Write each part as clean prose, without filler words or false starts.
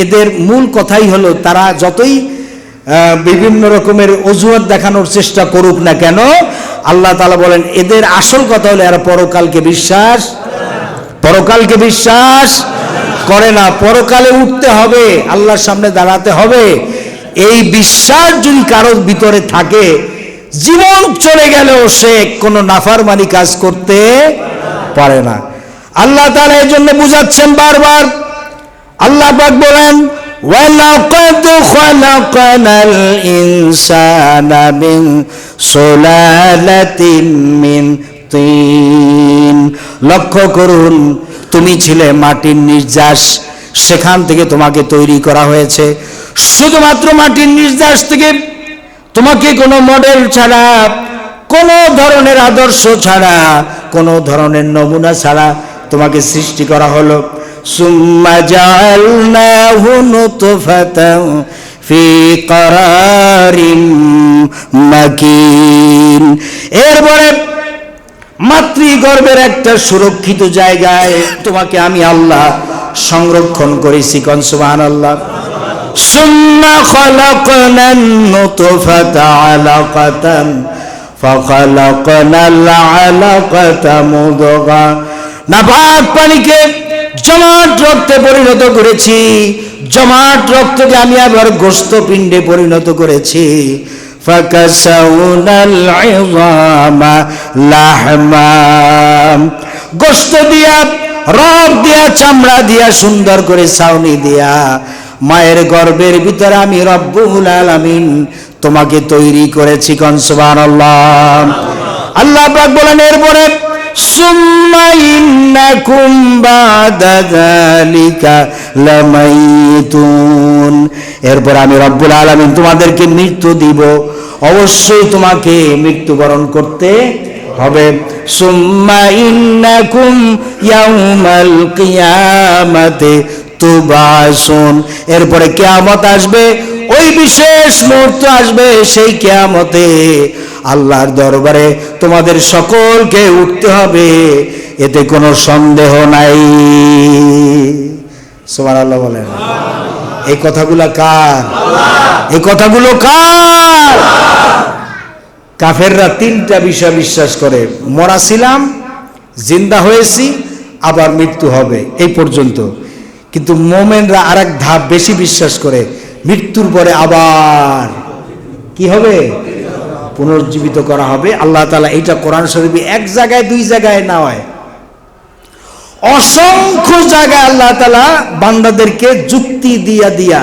এদের মূল কথাই হলো, তারা যতই বিভিন্ন রকমের অজুহাত দেখানোর চেষ্টা করুক না কেন, আল্লাহ তাআলা বলেন এদের আসল কথা হলো এরা পরকালকে বিশ্বাস করে না। পরকালে উঠতে হবে, আল্লাহর সামনে দাঁড়াতে হবে, এই বিশ্বাস যদি কারোর ভিতরে থাকে, জীবন চলে গেলেও সে কোনো নাফরমানি কাজ করতে পারে না। আল্লাহ তাআলা এই জন্য বুঝাচ্ছেন বারবার। আল্লাহ পাক বলেন, ওয়ালাকাদ খালাকনাল ইনসানা মিন সুলালাতিন মিন তিন। লক্ষ্য করুন, তুমি ছিলে মাটির নির্যাস, সেখান থেকে তোমাকে তৈরি করা হয়েছে। শুধুমাত্র মাটির নির্যাস থেকে তোমাকে কোনো মডেল ছাড়া, কোনো ধরনের আদর্শ ছাড়া, কোনো ধরনের নমুনা ছাড়া তোমাকে সৃষ্টি করা হলো। সুম্মা জাআলনাহু নুতফাতান ফি ক্বারারিম মাকিন। এরপরে মাতৃগর্ভের একটা সুরক্ষিত জায়গায় তোমাকে আমি আল্লাহ সংরক্ষণ করেছি। কোন সুবহানাল্লাহ। সুম্মা খালাকনান নুতফাতা আলাকাতান ফাখালাকনাল আলাকাতা মুদগা। নাপাক পানিকে জমাট রক্তে পরিণত করেছি, জমাট রক্তকে আমি আবার গোশত পিণ্ডে পরিণত করেছি। ফাকাসাউনাল ইযামা লাহমা। গোশত দিয়া, রগ দিয়া, চামড়া দিয়া, সুন্দর করে ছাউনি দিয়া মায়ের গর্ভের ভিতরে আমি রব্বুল আলামিন তোমাকে তৈরি করেছি। কোন সুবহানাল্লাহ। আল্লাহ পাক বলেন এরপরে, সুম্মা ইন্নাকুম বাদা যালিকা লামাইতুন। এরপর আমি রব্বুল আলামিন তোমাদেরকে মৃত্যু দিব, অবশ্যই তোমাকে মৃত্যুবরণ করতে হবে। সুম্মা ইন্নাকুম ইয়াউমাল কিয়ামাতি তুবাসুন। এরপরে কিয়ামত আসবে, ওই বিশেষ মুহূর্ত আসবে, সেই কিয়ামতে আল্লাহর দরবারে তোমাদের সকলকে উঠতে হবে, এতে কোনো সন্দেহ নাই। সুবহানাল্লাহ বলেন। এই কথাগুলো কার? এই কথাগুলো কার? কাফেররা তিনটা বিষয় বিশ্বাস করে, মরা ছিলাম, জিন্দা হয়েছি, আবার মৃত্যু হবে, এই পর্যন্ত। কিন্তু মুমিনরা আরেক ধাপ বেশি বিশ্বাস করে, মৃত্যুর পরে আবার কি হবে? পুনর্জীবিত করা হবে। আল্লাহ তাআলা এইটা কোরআন শরীফে এক জায়গায় দুই জায়গায় না হয়, অসংখ্য জায়গায় আল্লাহ তাআলা বান্দাদেরকে যুক্তি দিয়া দিয়া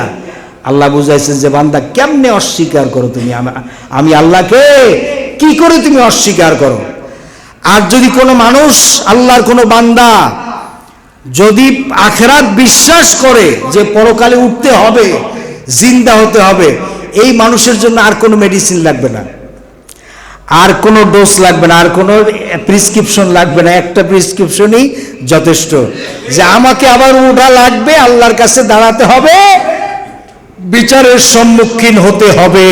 আল্লাহ বুঝাইছেন যে বান্দা কেমনে অস্বীকার করো তুমি আমি আল্লাহকে, কি করে তুমি অস্বীকার করো। আর যদি কোনো মানুষ, আল্লাহর কোনো বান্দা যদি আখিরাত বিশ্বাস করে যে পরকালে উঠতে হবে, জিন্দা হতে হবে, এই মানুষের জন্য আর কোনো মেডিসিন লাগবে না, আর কোনো ডোজ লাগবে না, আর কোনো প্রেসক্রিপশন লাগবে না। একটা প্রেসক্রিপশনই যথেষ্ট যে আমাকে আবার ওঠা লাগবে, আল্লাহর কাছে দাঁড়াতে হবে, বিচারের সম্মুখীন হতে হবে।